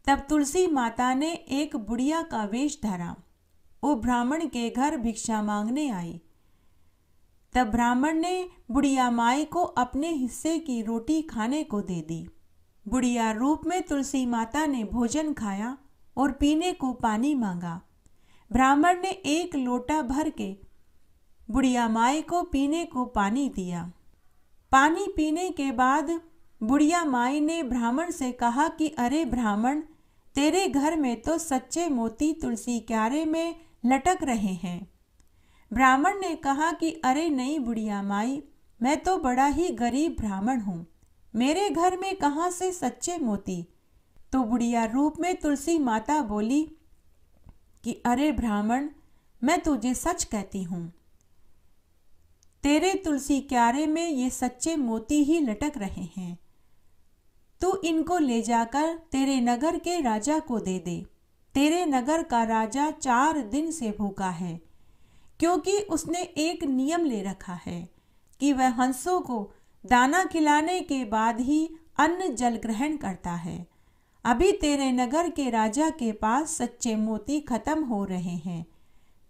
[SPEAKER 1] तब तुलसी माता ने एक बुढ़िया का वेश धरा। वो ब्राह्मण के घर भिक्षा मांगने आई। तब ब्राह्मण ने बुढ़िया माई को अपने हिस्से की रोटी खाने को दे दी। बुढ़िया रूप में तुलसी माता ने भोजन खाया और पीने को पानी मांगा। ब्राह्मण ने 1 लोटा भर के बुढ़िया माई को पीने को पानी दिया। पानी पीने के बाद बुढ़िया माई ने ब्राह्मण से कहा कि अरे ब्राह्मण, तेरे घर में तो सच्चे मोती तुलसी क्यारे में लटक रहे हैं। ब्राह्मण ने कहा कि अरे नहीं बुढ़िया माई, मैं तो बड़ा ही गरीब ब्राह्मण हूँ, मेरे घर में कहाँ से सच्चे मोती। तो बुढ़िया रूप में तुलसी माता बोली कि अरे ब्राह्मण, मैं तुझे सच कहती हूँ, तेरे तुलसी क्यारे में ये सच्चे मोती ही लटक रहे हैं। तू इनको ले जाकर तेरे नगर के राजा को दे दे। तेरे नगर का राजा 4 दिन से भूखा है, क्योंकि उसने एक नियम ले रखा है कि वह हंसों को दाना खिलाने के बाद ही अन्न जल ग्रहण करता है। अभी तेरे नगर के राजा के पास सच्चे मोती खत्म हो रहे हैं।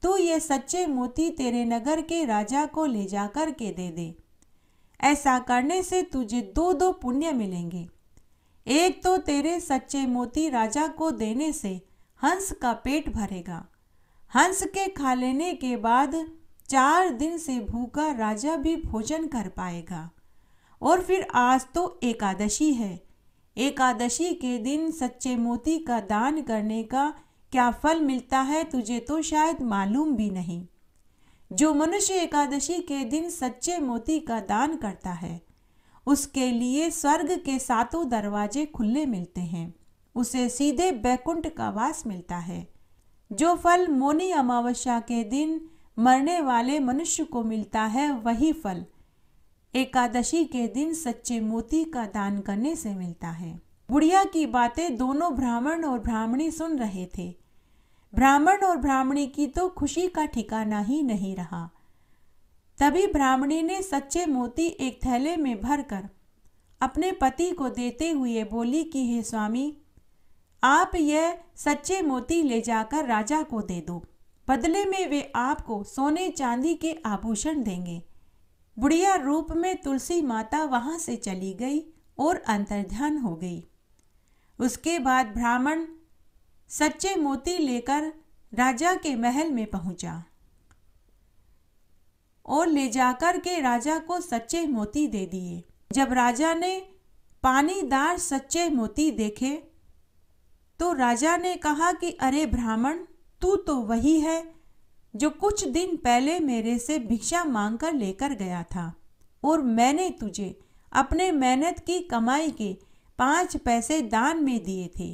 [SPEAKER 1] तू ये सच्चे मोती तेरे नगर के राजा को ले जाकर के दे दे। ऐसा करने से तुझे 2 पुण्य मिलेंगे। एक तो तेरे सच्चे मोती राजा को देने से हंस का पेट भरेगा। हंस के खा लेने के बाद 4 दिन से भूखा राजा भी भोजन कर पाएगा। और फिर आज तो एकादशी है। एकादशी के दिन सच्चे मोती का दान करने का क्या फल मिलता है तुझे तो शायद मालूम भी नहीं। जो मनुष्य एकादशी के दिन सच्चे मोती का दान करता है, उसके लिए स्वर्ग के 7 दरवाजे खुले मिलते हैं। उसे सीधे बैकुंठ का वास मिलता है। जो फल मौनी अमावस्या के दिन मरने वाले मनुष्य को मिलता है, वही फल एकादशी के दिन सच्चे मोती का दान करने से मिलता है। बुढ़िया की बातें दोनों ब्राह्मण और ब्राह्मणी सुन रहे थे। ब्राह्मण और ब्राह्मणी की तो खुशी का ठिकाना ही नहीं रहा। तभी ब्राह्मणी ने सच्चे मोती एक थैले में भरकर अपने पति को देते हुए बोली कि हे स्वामी, आप यह सच्चे मोती ले जाकर राजा को दे दो। बदले में वे आपको सोने चांदी के आभूषण देंगे। बुढ़िया रूप में तुलसी माता वहां से चली गई और अंतर्ध्यान हो गई। उसके बाद ब्राह्मण सच्चे मोती लेकर राजा के महल में पहुंचा और ले जाकर के राजा को सच्चे मोती दे दिए। जब राजा ने पानीदार सच्चे मोती देखे तो राजा ने कहा कि अरे ब्राह्मण, तू तो वही है जो कुछ दिन पहले मेरे से भिक्षा मांगकर लेकर गया था और मैंने तुझे अपने मेहनत की कमाई के 5 पैसे दान में दिए थे।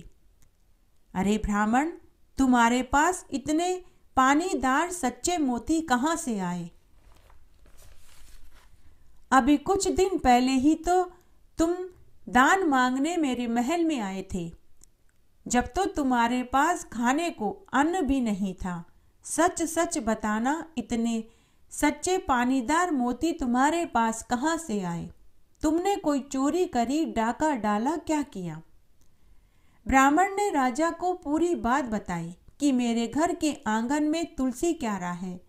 [SPEAKER 1] अरे ब्राह्मण, तुम्हारे पास इतने पानीदार सच्चे मोती कहाँ से आए? अभी कुछ दिन पहले ही तो तुम दान मांगने मेरे महल में आए थे, जब तो तुम्हारे पास खाने को अन्न भी नहीं था। सच सच बताना, इतने सच्चे पानीदार मोती तुम्हारे पास कहाँ से आए? तुमने कोई चोरी करी, डाका डाला, क्या किया? ब्राह्मण ने राजा को पूरी बात बताई कि मेरे घर के आंगन में तुलसी क्यारा है,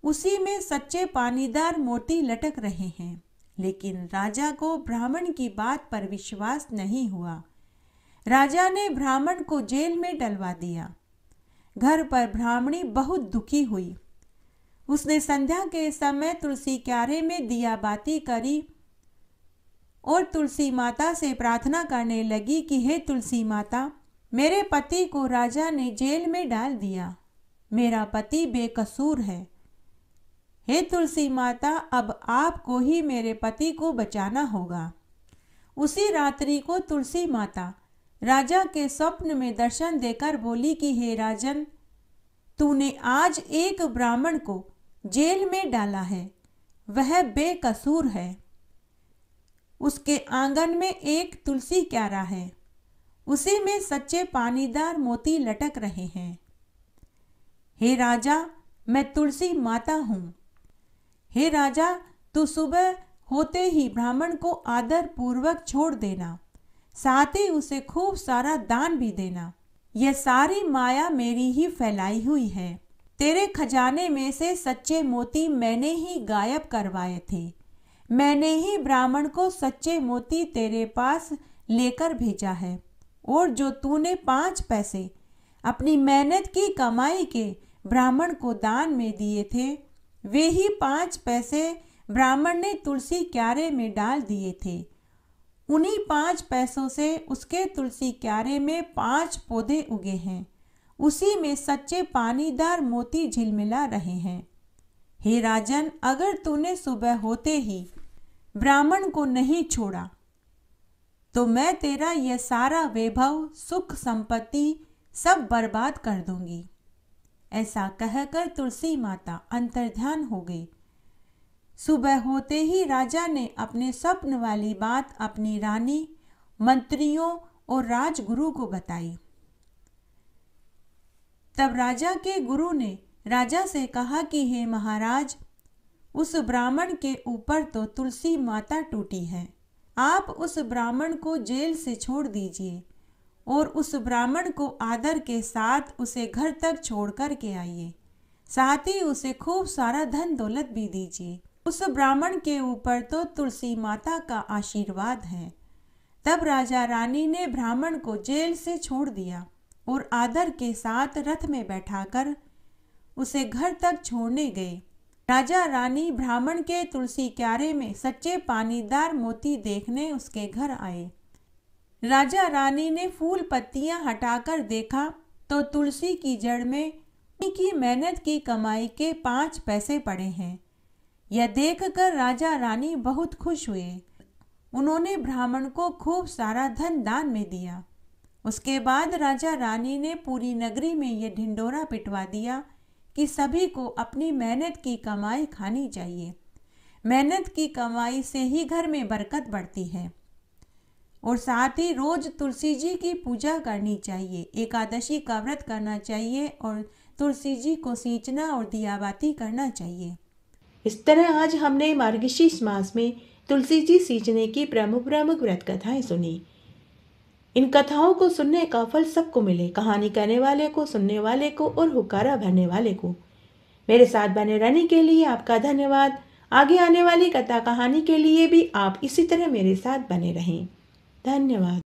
[SPEAKER 1] उसी में सच्चे पानीदार मोती लटक रहे हैं। लेकिन राजा को ब्राह्मण की बात पर विश्वास नहीं हुआ। राजा ने ब्राह्मण को जेल में डलवा दिया। घर पर ब्राह्मणी बहुत दुखी हुई। उसने संध्या के समय तुलसी क्यारे में दिया बाती करी और तुलसी माता से प्रार्थना करने लगी कि हे तुलसी माता, मेरे पति को राजा ने जेल में डाल दिया। मेरा पति बेकसूर है। हे तुलसी माता, अब आपको ही मेरे पति को बचाना होगा। उसी रात्रि को तुलसी माता राजा के स्वप्न में दर्शन देकर बोली कि हे राजन, तूने आज एक ब्राह्मण को जेल में डाला है, वह बेकसूर है। उसके आंगन में एक तुलसी क्यारा है, उसी में सच्चे पानीदार मोती लटक रहे हैं। हे राजा, मैं तुलसी माता हूँ। हे राजा, तू सुबह होते ही ब्राह्मण को आदर पूर्वक छोड़ देना, साथ ही उसे खूब सारा दान भी देना। यह सारी माया मेरी ही फैलाई हुई है। तेरे खजाने में से सच्चे मोती मैंने ही गायब करवाए थे। मैंने ही ब्राह्मण को सच्चे मोती तेरे पास लेकर भेजा है, और जो तूने 5 पैसे अपनी मेहनत की कमाई के ब्राह्मण को दान में दिए थे, वे ही 5 पैसे ब्राह्मण ने तुलसी क्यारे में डाल दिए थे। उन्हीं 5 पैसों से उसके तुलसी क्यारे में 5 पौधे उगे हैं, उसी में सच्चे पानीदार मोती झिलमिला रहे हैं। हे राजन, अगर तूने सुबह होते ही ब्राह्मण को नहीं छोड़ा तो मैं तेरा यह सारा वैभव, सुख, संपत्ति सब बर्बाद कर दूंगी। ऐसा कहकर तुलसी माता अंतर्ध्यान हो गई। सुबह होते ही राजा ने अपने स्वप्न वाली बात अपनी रानी, मंत्रियों और राजगुरु को बताई। तब राजा के गुरु ने राजा से कहा कि हे महाराज, उस ब्राह्मण के ऊपर तो तुलसी माता टूटी है। आप उस ब्राह्मण को जेल से छोड़ दीजिए और उस ब्राह्मण को आदर के साथ उसे घर तक छोड़ कर के आइए, साथ ही उसे खूब सारा धन दौलत भी दीजिए। उस ब्राह्मण के ऊपर तो तुलसी माता का आशीर्वाद है। तब राजा रानी ने ब्राह्मण को जेल से छोड़ दिया और आदर के साथ रथ में बैठाकर उसे घर तक छोड़ने गए। राजा रानी ब्राह्मण के तुलसी क्यारे में सच्चे पानीदार मोती देखने उसके घर आए। राजा रानी ने फूल पत्तियां हटाकर देखा तो तुलसी की जड़ में उनकी मेहनत की कमाई के 5 पैसे पड़े हैं। यह देखकर राजा रानी बहुत खुश हुए। उन्होंने ब्राह्मण को खूब सारा धन दान में दिया। उसके बाद राजा रानी ने पूरी नगरी में यह ढिंढोरा पिटवा दिया कि सभी को अपनी मेहनत की कमाई खानी चाहिए। मेहनत की कमाई से ही घर में बरकत बढ़ती है। और साथ ही रोज तुलसी जी की पूजा करनी चाहिए, एकादशी का व्रत करना चाहिए और तुलसी जी को सींचना और दियाबाती करना चाहिए। इस तरह आज हमने मार्गशीर्ष मास में तुलसी जी सींचने की प्रमुख प्रमुख व्रत कथाएं सुनी। इन कथाओं को सुनने का फल सबको मिले, कहानी कहने वाले को, सुनने वाले को और हुक्कारा भरने वाले को। मेरे साथ बने रहने के लिए आपका धन्यवाद। आगे आने वाली कथा कहानी के लिए भी आप इसी तरह मेरे साथ बने रहें। धन्यवाद।